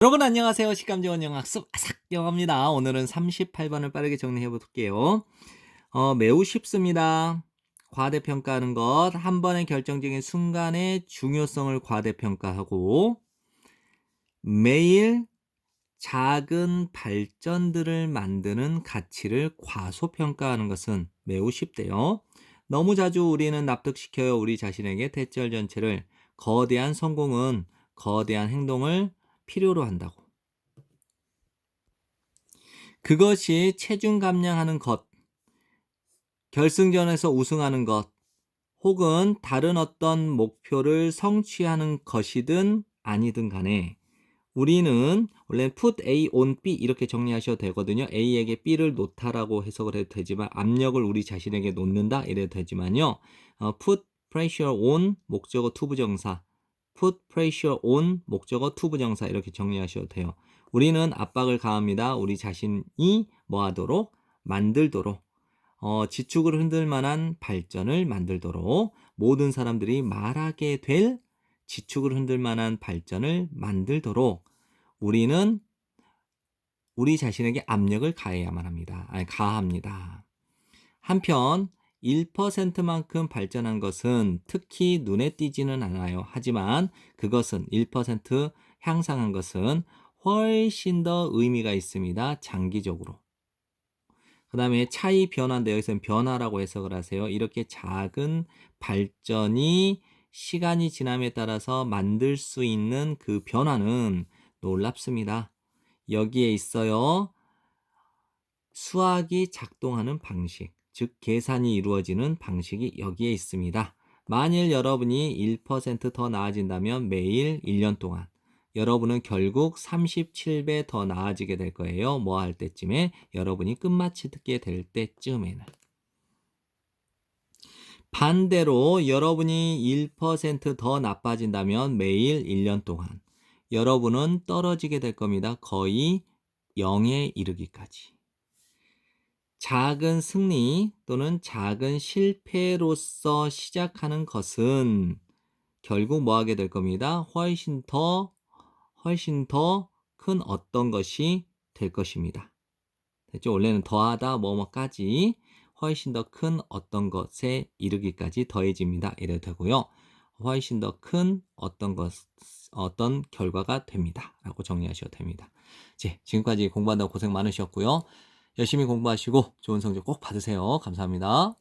여러분 안녕하세요. 식감좋은 영학습 아삭 영어입니다. 오늘은 38번을 빠르게 정리해 볼게요. 매우 쉽습니다. 과대평가하는 것, 한 번의 결정적인 순간의 중요성을 과대평가하고 매일 작은 발전들을 만드는 가치를 과소평가하는 것은 매우 쉽대요. 너무 자주 우리는 납득시켜요. 우리 자신에게 대절 전체를 거대한 성공은 거대한 행동을 필요로 한다고. 그것이 체중 감량하는 것, 결승전에서 우승하는 것, 혹은 다른 어떤 목표를 성취하는 것이든 아니든 간에 우리는 원래 put A on B 이렇게 정리하셔도 되거든요. A에게 B를 놓다라고 해석을 해도 되지만 압력을 우리 자신에게 놓는다 이래도 되지만요. put pressure on 목적어 to 부정사, put pressure on 목적어 to 부정사 이렇게 정리하셔도 돼요. 우리는 압박을 가합니다. 우리 자신이 뭐하도록 만들도록 지축을 흔들 만한 발전을 만들도록 모든 사람들이 말하게 될 지축을 흔들 만한 발전을 만들도록 우리는 우리 자신에게 압력을 가해야만 합니다. 가합니다. 한편 1%만큼 발전한 것은 특히 눈에 띄지는 않아요. 하지만 그것은 1% 향상한 것은 훨씬 더 의미가 있습니다. 장기적으로. 그 다음에 차이 변화인데 여기서는 변화라고 해석을 하세요. 이렇게 작은 발전이 시간이 지남에 따라서 만들 수 있는 그 변화는 놀랍습니다. 여기에 있어요. 수학이 작동하는 방식, 즉 계산이 이루어지는 방식이 여기에 있습니다. 만일 여러분이 1%더 나아진다면 매일 1년 동안 여러분은 결국 37배 더 나아지게 될 거예요. 뭐 할 때쯤에? 여러분이 끝마치게 될 때쯤에는. 반대로 여러분이 1%더 나빠진다면 매일 1년 동안 여러분은 떨어지게 될 겁니다. 거의 0에 이르기까지. 작은 승리 또는 작은 실패로서 시작하는 것은 결국 뭐 하게 될 겁니다. 훨씬 더 큰 어떤 것이 될 것입니다. 됐죠? 원래는 더하다 뭐뭐까지 훨씬 더 큰 어떤 것에 이르기까지 더해집니다. 이래도 되고요. 훨씬 더 큰 어떤 결과가 됩니다. 라고 정리하셔도 됩니다. 지금까지 공부한다고 고생 많으셨고요. 열심히 공부하시고 좋은 성적 꼭 받으세요. 감사합니다.